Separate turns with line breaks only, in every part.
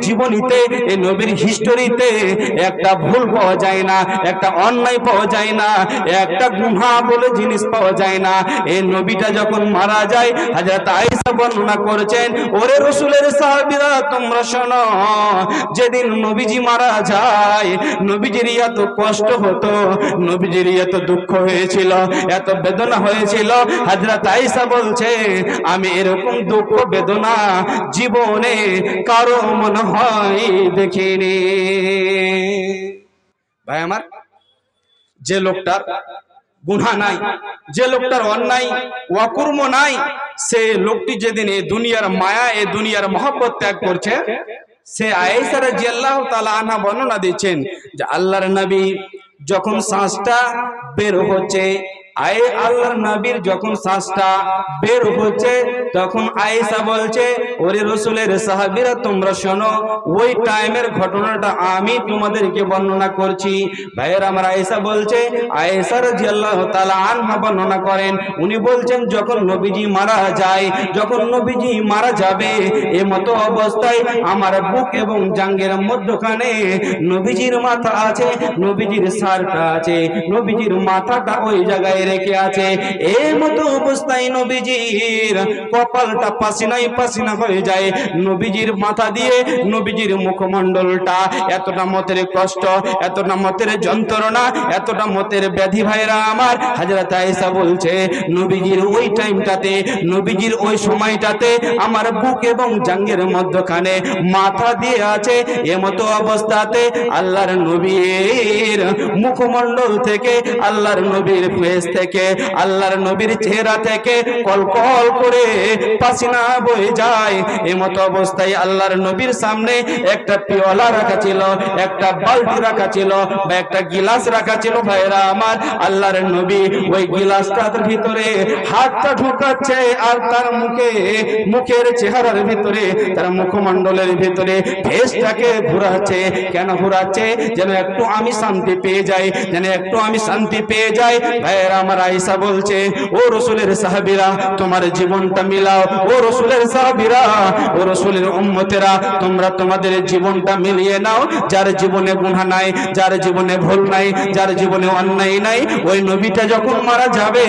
জীবনীতে এই নবীর হিস্টোরিতে একটা ভুল পাওয়া যায় না, একটা অন্যায় পাওয়া যায় না, একটা গুনাহ বলে জিনিস পাওয়া যায় না। এই নবীটা যখন মারা যায়, হযরত আয়েশা বর্ণনা করেছেন, ওরে রাসূলের সাহাবীরা তোমরা শোনো, যেদিন নবীজি মারা যায় নবীজির এত কষ্ট হতো, নবীজির এত দুঃখ হয়েছিল, এত বেদনা হয়েছিল। হযরত আয়েশা বলছে আমি এরকম দুঃখ বেদনা জীবনে কারো মনে হয় দেখিনি। ভাই আমার, যে লোকটার গুনাহ নাই, যে লোকটার অন্যায় অকর্ম নাই, সে লোকটি যেদিন এই দুনিয়ার মায়া, এই দুনিয়ার মহব্বত ত্যাগ করছে, সে আয়েশা রাদিয়াল্লাহু তাআলা আনহা বর্ণনা দিচ্ছেন যে আল্লাহর নবী যখন শ্বাসটা বের হচ্ছে, আল্লাহর নবীর যখন শ্বাসটা বের হচ্ছে, তখন আয়েশা বলছে ওরে রাসূলের সাহাবীরা তোমরা শোনো, ওই টাইমের ঘটনাটা আমি তোমাদেরকে বর্ণনা করছি। ভাইয়েরা আমার, আয়েশা বলছে, আয়েশা রাদিয়াল্লাহু তাআলা আনহা বর্ণনা করেন, উনি বলছেন যখন নবীজি মারা যায়, যখন নবীজি মারা যাবে, এই মতো অবস্থায় আমার বুক এবং জাঙ্গের মধ্যখানে নবীজির মাথা আছে, নবীজির সারটা আছে, নবীজির মাথাটা ওই জায়গায় রেখে আছে। এই মতো অবস্থায় নবীজির কপালটা পাসিনায় পাসিনা হয়ে যায়, নবীজির মাথা দিয়ে নবীজির মুখমণ্ডলটা এতটা মতের কষ্ট, এতটা মতের যন্ত্রণা, এতটা মতের ব্যাধি। ভাইরা আমার, হযরত আয়েশা বলছে নবীজির ওই টাইমটাতে, নবীজির ওই সময়টাতে আমার বুক এবং জাঙ্গের মধ্যখানে মাথা দিয়ে আছে। এমতো অবস্থাতে আল্লাহর নবীর মুখমণ্ডল থেকে, আল্লাহর নবীর ফেস থেকে, আল্লাহর নবীর চেহারা থেকে কলকল করে পাসিনা বয়ে যায়। এমতো অবস্থায় আল্লাহর নবীর সামনে একটা পিওলা রাখা ছিল, একটা বালতি রাখা ছিল, বা একটা গিলাস রাখা ছিল। ভাইরা আমার, আল্লাহর নবী ওই গিলাসটার ভিতরে হাতটা ঢুকাচ্ছে আর তার মুখের চেহারার ভিতরে, তার মুখমণ্ডলের ভিতরে ফেসটাকে ঘোরাচ্ছে। কেন ঘোরাচ্ছে? যেন একটু আমি শান্তি পেয়ে যাই, যেন একটু আমি শান্তি পেয়ে যাই। ভাইয়েরা আমার, আয়েশা বলছে ও রাসূলের সাহাবীরা তোমার জীবনটা মিলাও, ও রাসূলের সাহাবীরা, ও রাসূলের উম্মতেরা তোমরা তোমাদের জীবনটা মিলিয়ে নাও। যার জীবনে গুনাহ নাই, যার জীবনে ভুল নাই, যার জীবনে অন্যায় নাই, ওই নবীটা যখন মারা যাবে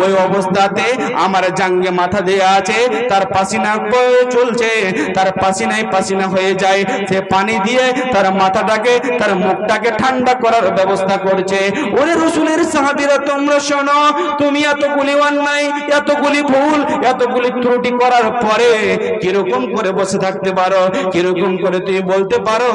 ওই অবস্থাতে আমার জাঙ্গে মাথা দেয়া আছে, তার পাসিনা বয়ে চলছে, তার পাসিনায় পাসিনা হয়ে যায়। সে পানি দিয়ে তার মাথাটাকে, তার মুখটাকে ঠান্ডা করার ব্যবস্থা করছে। ওরে রাসূলের সাহাবীরা তোমরা শোনো, তুমি এতগুলি অন্যায়, এতগুলি ভুল, এতগুলি ত্রুটি করার পরে কিরকম করে বসে থাকতে পারো? কিরকম করে তুমি বলতে পারো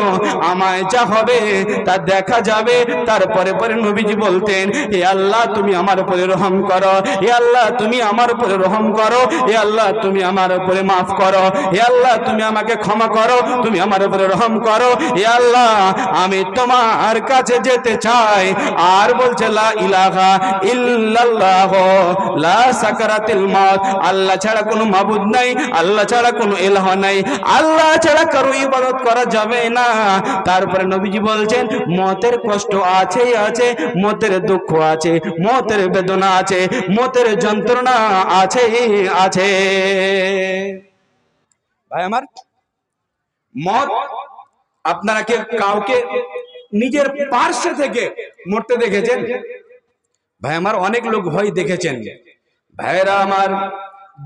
আমায় যা হবে তা দেখা যাবে? তারপরে পরে নবীজি বলতেন, হে আল্লাহ তুমি আমার উপরে রহম করো, হে আল্লাহ তুমি আমার উপরে রহম করো, হে আল্লাহ তুমি আমার উপরে মাফ করো, হে আল্লাহ তুমি আমাকে ক্ষমা করো, তুমি আমার উপরে রহম করো, হে আল্লাহ আমি তোমার কাছে যেতে চাই। আর বলছে লা ইলাহা ইল্লাল্লাহ লা সাকারাতিল মাউত, আল্লাহ ছাড়া কোনো মাবুদ নাই, আল্লাহ ছাড়া কোনো ইলাহ নাই, আল্লাহ ছাড়া কারো ইবাদত করা যাবে না। তারপরে নবীজি বলছেন মতের কষ্ট আছেই আছে, মতের দুঃখ আছে, মতের বেদনা আছে, মতের যন্ত্রণা আছে আছে। ভাই আমার, মত আপনারা কে কাউকে নিজের পার্শ্বে থেকে মরতে দেখেছেন? ভাই আমার, অনেক লোক ভয় দেখেছেন। ভাইরা আমার,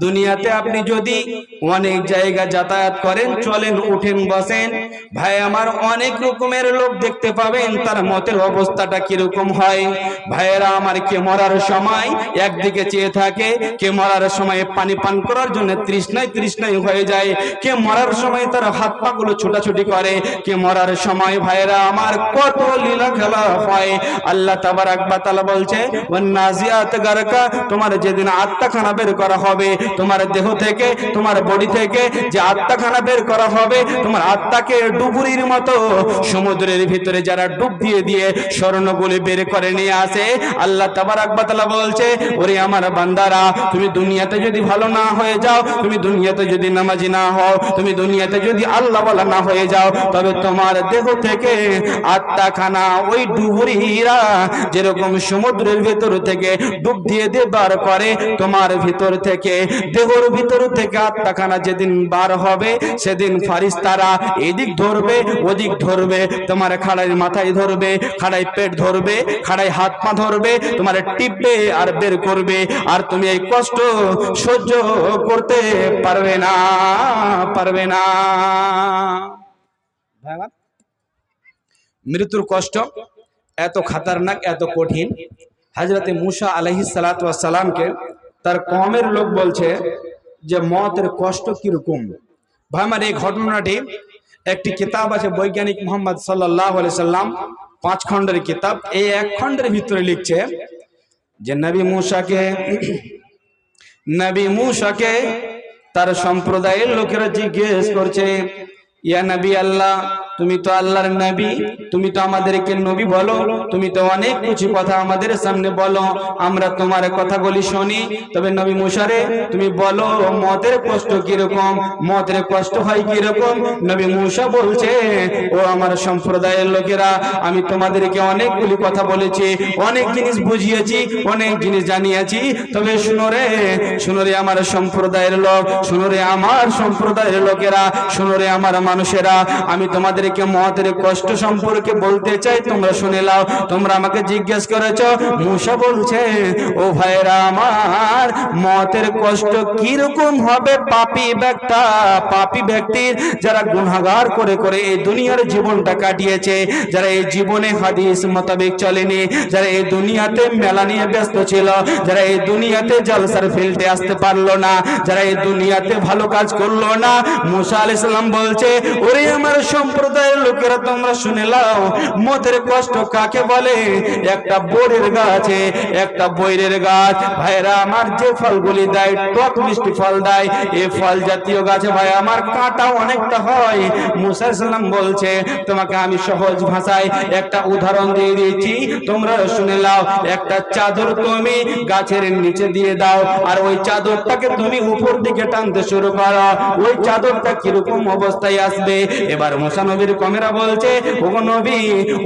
দুনিয়াতে আপনি যদি অনেক জায়গা যাতায়াত করেন, চলেন, উঠেন, বসেন, ভাই আমার অনেক রকমের লোক দেখতে পাবেন। তার মতের অবস্থাটা কিরকম হয়? ভাইয়েরা আমার, কে মরার সময় একদিকে চেয়ে থাকে, কে মরার সময় পানি পান করার জন্য তৃষ্ণায় হয়ে যায়, কে মরার সময় তার হাত পা গুলো ছোটাছুটি করে, কে মরার সময় ভাইয়েরা আমার কত লীলা খেলা হয়। আল্লাহ তাবারাক ওয়া তাআলা বলছে ওয়ান নাজিয়াত গারকা, তোমার যেদিন আত্মাখানা বের করা হবে, তোমার দেহ থেকে, তোমার বডি থেকে যে আত্মাখানা বের করা হবে, তোমার আত্মাকে ডুবুরির মতো সমুদ্রের ভিতরে যারা ডুব দিয়ে দিয়ে স্বর্ণগুলি বের করে নিয়ে আসে, আল্লাহ তাবারাক ওয়া তাআলা বলছে ওরে আমার বান্দারা, তুমি দুনিয়াতে যদি ভালো না হয়ে যাও, তুমি দুনিয়াতে যদি নামাজি না হও, তুমি দুনিয়াতে যদি আল্লাহ ওয়ালা না হয়ে যাও, তবে তোমার দেহ থেকে আত্মাখানা ওই ডুবুরিরা যেরকম সমুদ্রের ভিতর থেকে ডুব দিয়ে দিয়ে বার করে, তোমার ভিতর থেকে দেহর ভিতর থেকে আত্মাখানা যেদিন বার হবে সেদিন ফারিস্তারা এদিক ধরবে ওদিক ধরবে, তোমার খাড়াই মাথায় ধরবে, খাড়াই পেট ধরবে, খাড়াই হাত পা ধরবে, তোমার টিপবে আর বের করবে, আর তুমি এই কষ্ট সহ্য করতে পারবে না, পারবে না। মৃত্যুর কষ্ট এত খাতারনাক, এত কঠিন। হযরতে মুসা আলাইহিস সালাতু ওয়াস সালামকে তার কওমের লোক বলছে যে মওতের কষ্ট কিরকম। ভাই আমার এই ঘটনাটি একটি কিতাব আছে বৈজ্ঞানিক মুহাম্মদ সাল্লাল্লাহু আলাইহি সাল্লাম, 5 খণ্ডের কিতাব। এই 1 খণ্ডের ভিতরে লিখছে যে নবী মূসাকে তার সম্প্রদায়ের লোকেরা জিজ্ঞেস করছে, ইয়া নবী আল্লাহ, তুমি তো আল্লাহর নবী, তুমি তো আমাদেরকে নবী বলো, তুমি তো অনেক কিছু কথা আমাদের সামনে বলো, আমরা তোমার কথাগুলি শুনি, তবে নবী মূসা রে তুমি বলো মওতের কষ্ট কিরকম, মওতের কষ্ট হয় কিরকম। নবী মূসা বলছে, ও আমার সম্প্রদায়ের লোকেরা, আমি তোমাদেরকে অনেকগুলি কথা বলেছি, অনেক জিনিস বুঝিয়েছি, অনেক জিনিস জানিয়েছি, তবে শুনো রে আমার সম্প্রদায়ের লোক, শুনো রে আমার সম্প্রদায়ের লোকেরা, শুনো রে আমার মানুষেরা, আমি তোমাদেরকে মওতের কষ্ট সম্পর্কে বলতে চাই, তোমরা শুনে নাও। তোমরা আমাকে জিজ্ঞেস করেছো। মূসা বলছে, ও ভাইরা আমার, মওতের কষ্ট কিরকম হবে পাপী ব্যক্তির, যারা গুনাহগার করে করে এই দুনিয়ার জীবনটা কাটিয়েছে, যারা এই জীবনে হাদিস মোতাবেক চলেনি, যারা এই দুনিয়াতে মেলা নিয়ে ব্যস্ত ছিল, যারা এই দুনিয়াতে জলসার ফিল্ডে আসতে পারলো না, যারা এই দুনিয়াতে ভালো কাজ করলো না। মূসা আলাইহিস সালাম বলছে, ওরে আমার সম্প্রদায়ের লোকেরা, তোমরা শুনে নাও মওতের কষ্ট কাকে বলে। একটা বরের গাছে, একটা বৈরের গাছ, ভাইরা আমার, যে ফলগুলি দেয় টক মিষ্টি ফল দেয়, এই ফল জাতীয় গাছে ভাই আমার কাঁটা অনেকটা হয়। মূসা আলাইহিস সালাম বলছে, তোমাকে আমি সহজ ভাষায় একটা উদাহরণ দিয়ে দিয়েছি, তোমরা শুনে নাও। একটা চাদর তুমি গাছের নিচে দিয়ে দাও, আর ওই চাদরটাকে তুমি উপর দিকে টানতে শুরু করো, ওই চাদরটা কিরকম অবস্থায় আসবে। এবার মূসা নবীর কমেরা বলছে, ওগো নবী,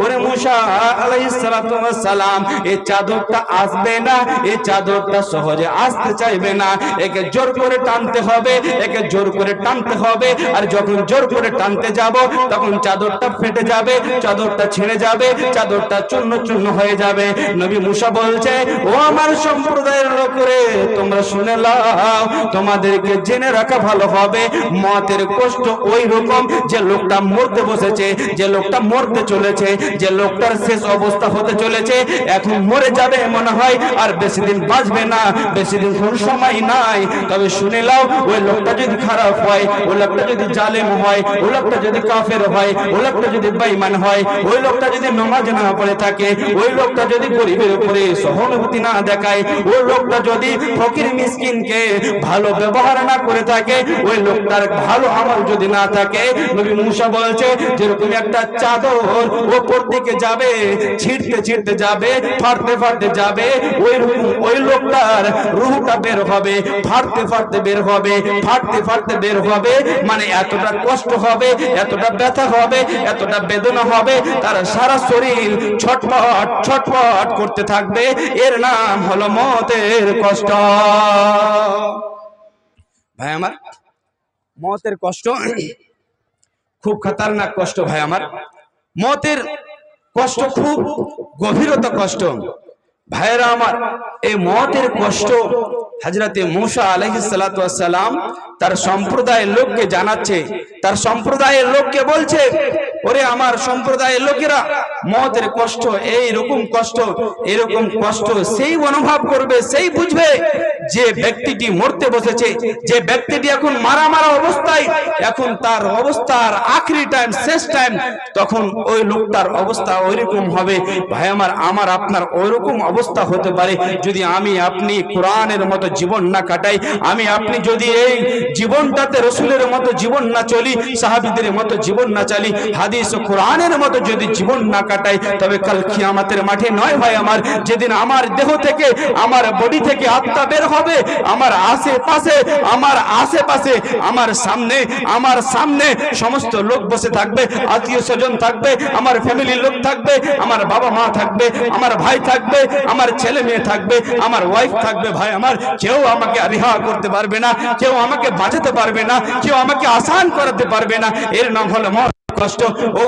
ওরে মূসা আলাইহিস সালাতু ওয়াস সালাম, এই চাদরটা আসবে না, এই চাদরটা সহজে আসতে চাইবে না, একে জোর করে টানতে হবে, একে জোর করে টানতে হবে, আর যখন জোর করে টানতে যাব তখন চাদরটা ফেটে যাবে, চাদরটা ছিঁড়ে যাবে, চাদরটা চূর্ণ চূর্ণ হয়ে যাবে। নবী মূসা বলছে, ও আমার সম্প্রদায়ের লোকেরা, তোমরা শুনে নাও, তোমাদেরকে জেনে রাখা ভালো হবে, মওতের কষ্ট ওই রকম, যে লোকটা মরতে বসেছে, যে লোকটা মরতে চলেছে, যে লোকটার শেষ অবস্থা হতে চলেছে, এখন মরে যাবে মনে হয়, আর বেশি দিন বাঁচবে না, বেশি দিন কোন সময় নাই। তবে শুনে নাও, ওই লোকটা যদি খারাপ হয়, ওই লোকটা যদি জালেম হয়, ওই লোকটা যদি কাফের হয়, ওই লোকটা যদি বেঈমান হয়, ওই লোকটা যদি নামাজ না পড়ে থাকে, ওই লোকটা যদি গরিবের উপরে সহানুভূতি না দেখায়, ওই লোকটা যদি ফকির মিসকিনকে ভালো ব্যবহার না করে থাকে, ওই লোকটার ভালো আমল যদি না থাকে, নবী মূসা বলছে, যেরকম একটা চাদর উপর দিকে যাবে, ছিঁড়তে ছিঁড়তে যাবে, ফাটতে ফাটতে যাবে, ওই লোকটার রূহটা বের হবে, ফাটতে ফাটতে বের হবে, ফাটতে ফাটতে বের হবে, মানে এতটা কষ্ট হবে, এতটা ব্যথা হবে, এতটা বেদনা হবে, তার সারা শরীর ছটফট ছটফট করতে থাকবে। এর নাম হলো মওতের কষ্ট। ভাই আমার, মওতের কষ্ট খুব খতরনাক কষ্ট। ভাই আমার, মওতের কষ্ট খুব গভীরতা কষ্ট। ভাইরা আমার, এই মওতের কষ্ট হযরতে মূসা আলাইহিস সালাতু ওয়াস সালাম তার সম্প্রদায়ের লোককে জানাচ্ছে, তার সম্প্রদায়ের লোককে বলছে, ওরে আমার সম্প্রদায়ের লোকেরা, মওতের কষ্ট এইরকম কষ্ট, এরকম কষ্ট সেই অনুভব করবে, সেই বুঝবে যে ব্যক্তিটি মরতে বসেছে, যে ব্যক্তিটি এখন মারা অবস্থায়, এখন তার অবস্থার আখরি টাইম, শেষ টাইম, তখন ওই লোকটার অবস্থা ওইরকম হবে। ভাই আমার আপনার ওইরকম অবস্থা হতে পারে যদি আমি আপনি কোরআনের মতো জীবন না কাটাই, আমি আপনি যদি এই জীবনটাতে রসুলের মতো জীবন না চলি, সাহাবীদের মতো জীবন না চলি, হাদিস ও কোরআনের মতো যদি জীবন না কাটাই, তবে কাল কিয়ামতের মাঠে নয় ভাই আমার, যেদিন আমার দেহ থেকে, আমার বডি থেকে আত্মা বের হবে, আমার আশেপাশে আমার সামনে সমস্ত লোক বসে থাকবে, আত্মীয় স্বজন থাকবে, আমার ফ্যামিলির লোক থাকবে, আমার বাবা মা থাকবে, আমার ভাই থাকবে, আমার ছেলে মেয়ে থাকবে, আমার ওয়াইফ থাকবে। ভাই আমার, কেউ আমাকে রিহা করতে পারবে না, কেউ আমাকে বাঁচাতে পারবে না, কেউ আমাকে আসান করাতে পারবে না। এর নাম হলো মহা কষ্ট। ও